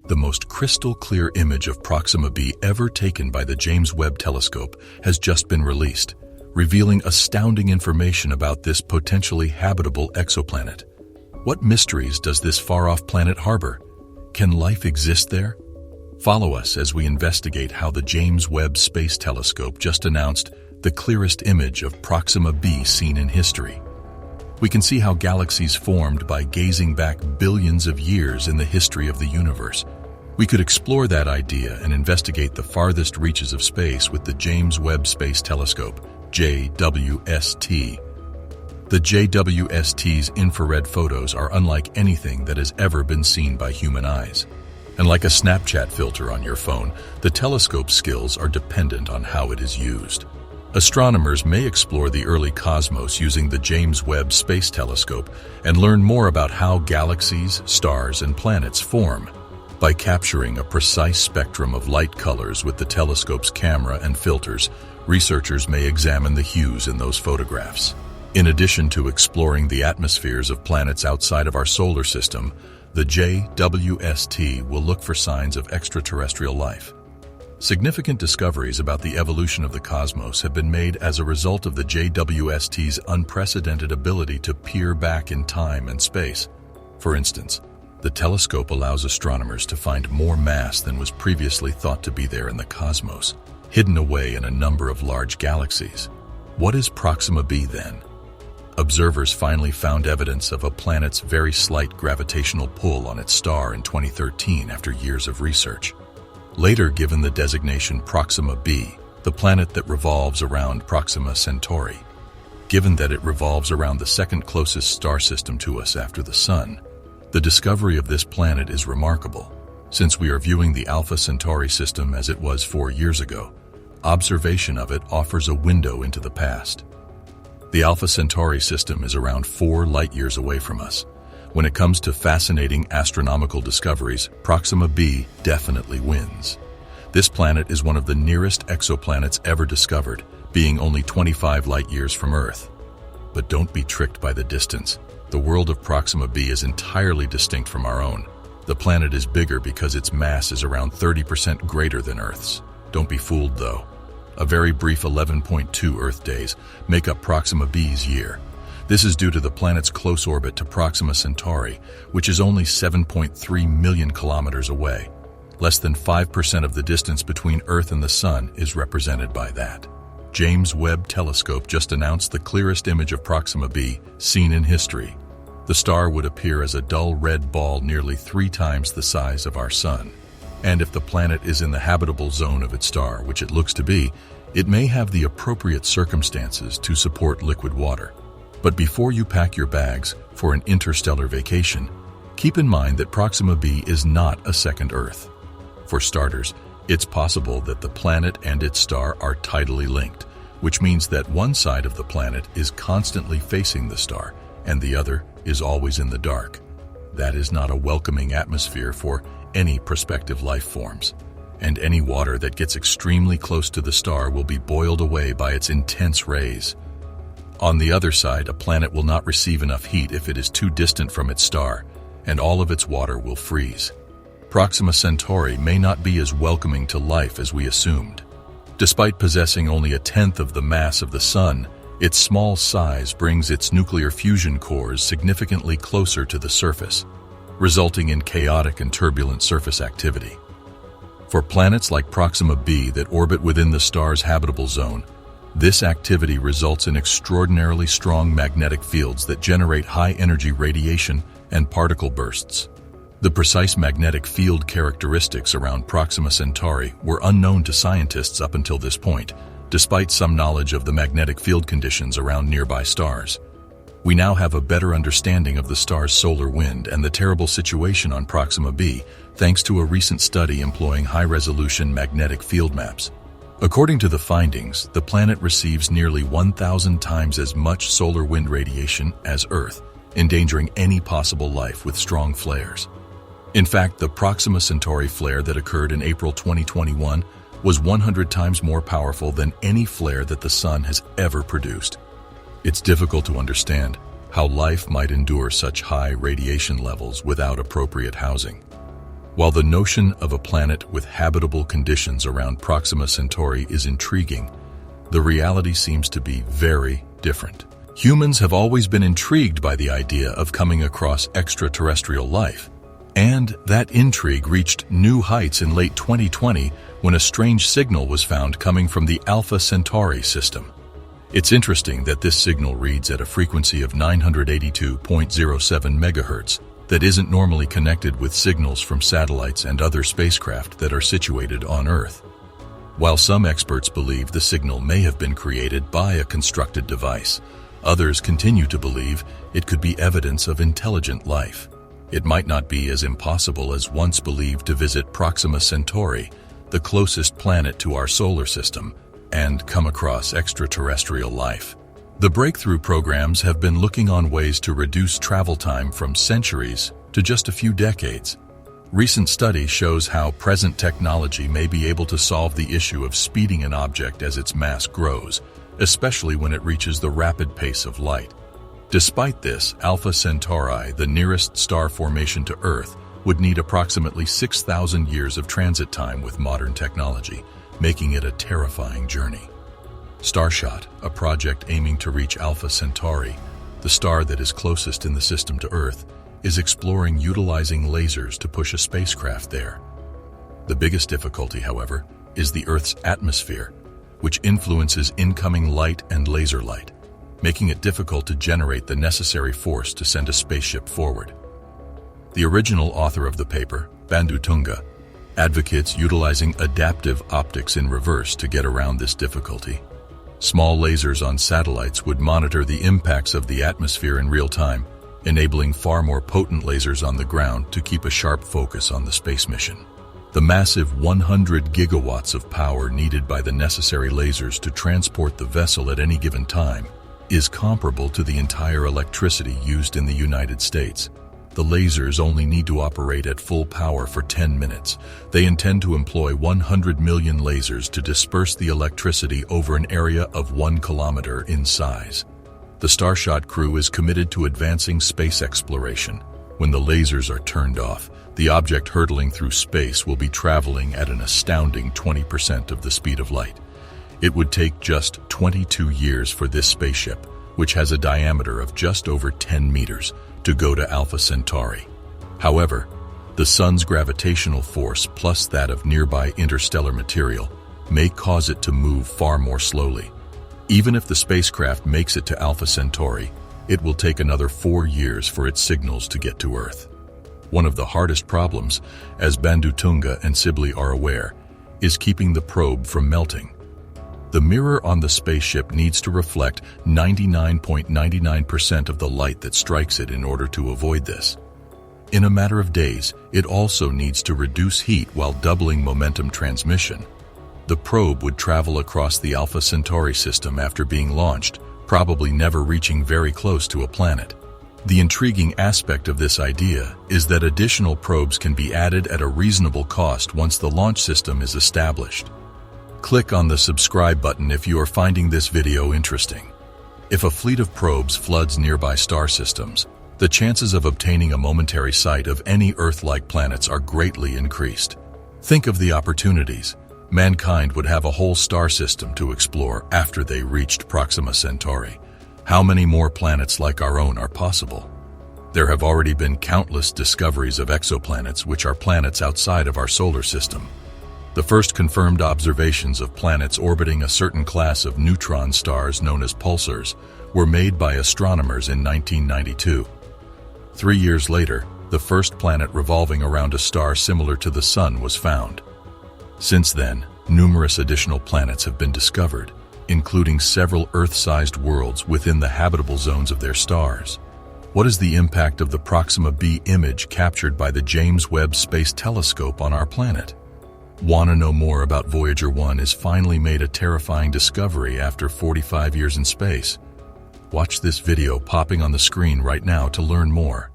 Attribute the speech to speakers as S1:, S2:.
S1: The most crystal-clear image of Proxima B ever taken by the James Webb Telescope has just been released, revealing astounding information about this potentially habitable exoplanet. What mysteries does this far-off planet harbor? Can life exist there? Follow us as we investigate how the James Webb Space Telescope just announced the clearest image of Proxima B seen in history. We can see how galaxies formed by gazing back billions of years in the history of the universe. We could explore that idea and investigate the farthest reaches of space with the James Webb Space Telescope, JWST. The JWST's infrared photos are unlike anything that has ever been seen by human eyes. And like a Snapchat filter on your phone, the telescope's skills are dependent on how it is used. Astronomers may explore the early cosmos using the James Webb Space Telescope and learn more about how galaxies, stars, and planets form. By capturing a precise spectrum of light colors with the telescope's camera and filters, researchers may examine the hues in those photographs. In addition to exploring the atmospheres of planets outside of our solar system, the JWST will look for signs of extraterrestrial life. Significant discoveries about the evolution of the cosmos have been made as a result of the JWST's unprecedented ability to peer back in time and space. For instance, the telescope allows astronomers to find more mass than was previously thought to be there in the cosmos, hidden away in a number of large galaxies. What is Proxima B then? Observers finally found evidence of a planet's very slight gravitational pull on its star in 2013 after years of research. Later given the designation Proxima B, the planet that revolves around Proxima Centauri. Given that it revolves around the second closest star system to us after the Sun, the discovery of this planet is remarkable. Since we are viewing the Alpha Centauri system as it was 4 years ago, observation of it offers a window into the past. The Alpha Centauri system is around 4 light-years away from us. When it comes to fascinating astronomical discoveries, Proxima B definitely wins. This planet is one of the nearest exoplanets ever discovered, being only 25 light-years from Earth. But don't be tricked by the distance. The world of Proxima B is entirely distinct from our own. The planet is bigger because its mass is around 30% greater than Earth's. Don't be fooled, though. A very brief 11.2 Earth days make up Proxima B's year. This is due to the planet's close orbit to Proxima Centauri, which is only 7.3 million kilometers away. Less than 5% of the distance between Earth and the Sun is represented by that. James Webb Telescope just announced the clearest image of Proxima B seen in history. The star would appear as a dull red ball nearly 3 times the size of our Sun. And if the planet is in the habitable zone of its star, which it looks to be, it may have the appropriate circumstances to support liquid water. But before you pack your bags for an interstellar vacation, keep in mind that Proxima B is not a second Earth. For starters, it's possible that the planet and its star are tidally linked, which means that one side of the planet is constantly facing the star and the other is always in the dark. That is not a welcoming atmosphere for any prospective life forms, and any water that gets extremely close to the star will be boiled away by its intense rays. On the other side, a planet will not receive enough heat if it is too distant from its star, and all of its water will freeze. Proxima Centauri may not be as welcoming to life as we assumed. Despite possessing only a tenth of the mass of the Sun, its small size brings its nuclear fusion cores significantly closer to the surface, resulting in chaotic and turbulent surface activity. For planets like Proxima B that orbit within the star's habitable zone, this activity results in extraordinarily strong magnetic fields that generate high-energy radiation and particle bursts. The precise magnetic field characteristics around Proxima Centauri were unknown to scientists up until this point, despite some knowledge of the magnetic field conditions around nearby stars. We now have a better understanding of the star's solar wind and the terrible situation on Proxima B, thanks to a recent study employing high-resolution magnetic field maps. According to the findings, the planet receives nearly 1,000 times as much solar wind radiation as Earth, endangering any possible life with strong flares. In fact, the Proxima Centauri flare that occurred in April 2021 was 100 times more powerful than any flare that the Sun has ever produced. It's difficult to understand how life might endure such high radiation levels without appropriate housing. While the notion of a planet with habitable conditions around Proxima Centauri is intriguing, the reality seems to be very different. Humans have always been intrigued by the idea of coming across extraterrestrial life, and that intrigue reached new heights in late 2020 when a strange signal was found coming from the Alpha Centauri system. It's interesting that this signal reads at a frequency of 982.07 MHz that isn't normally connected with signals from satellites and other spacecraft that are situated on Earth. While some experts believe the signal may have been created by a constructed device, others continue to believe it could be evidence of intelligent life. It might not be as impossible as once believed to visit Proxima Centauri, the closest planet to our solar system, and come across extraterrestrial life. The breakthrough programs have been looking on ways to reduce travel time from centuries to just a few decades. Recent study shows how present technology may be able to solve the issue of speeding an object as its mass grows, especially when it reaches the rapid pace of light. Despite this, Alpha Centauri, the nearest star formation to Earth, would need approximately 6,000 years of transit time with modern technology, making it a terrifying journey. Starshot, a project aiming to reach Alpha Centauri, the star that is closest in the system to Earth, is exploring utilizing lasers to push a spacecraft there. The biggest difficulty, however, is the Earth's atmosphere, which influences incoming light and laser light, making it difficult to generate the necessary force to send a spaceship forward. The original author of the paper, Bandhu Tunga, advocates utilizing adaptive optics in reverse to get around this difficulty. Small lasers on satellites would monitor the impacts of the atmosphere in real time, enabling far more potent lasers on the ground to keep a sharp focus on the space mission. The massive 100 gigawatts of power needed by the necessary lasers to transport the vessel at any given time is comparable to the entire electricity used in the United States. The lasers only need to operate at full power for 10 minutes. They intend to employ 100 million lasers to disperse the electricity over an area of 1 kilometer in size. The Starshot crew is committed to advancing space exploration. When the lasers are turned off, the object hurtling through space will be traveling at an astounding 20% of the speed of light. It would take just 22 years for this spaceship, which has a diameter of just over 10 meters, to go to Alpha Centauri. However, the Sun's gravitational force plus that of nearby interstellar material may cause it to move far more slowly. Even if the spacecraft makes it to Alpha Centauri, it will take another 4 years for its signals to get to Earth. One of the hardest problems, as Bandhu Tunga and Sibley are aware, is keeping the probe from melting. The mirror on the spaceship needs to reflect 99.99% of the light that strikes it in order to avoid this. In a matter of days, it also needs to reduce heat while doubling momentum transmission. The probe would travel across the Alpha Centauri system after being launched, probably never reaching very close to a planet. The intriguing aspect of this idea is that additional probes can be added at a reasonable cost once the launch system is established. Click on the subscribe button if you are finding this video interesting. If a fleet of probes floods nearby star systems, the chances of obtaining a momentary sight of any Earth-like planets are greatly increased. Think of the opportunities. Mankind would have a whole star system to explore after they reached Proxima Centauri. How many more planets like our own are possible? There have already been countless discoveries of exoplanets, which are planets outside of our solar system. The first confirmed observations of planets orbiting a certain class of neutron stars known as pulsars were made by astronomers in 1992. 3 years later, the first planet revolving around a star similar to the Sun was found. Since then, numerous additional planets have been discovered, including several Earth-sized worlds within the habitable zones of their stars. What is the impact of the Proxima B image captured by the James Webb Space Telescope on our planet? Want to know more about Voyager 1 has finally made a terrifying discovery after 45 years in space? Watch this video popping on the screen right now to learn more.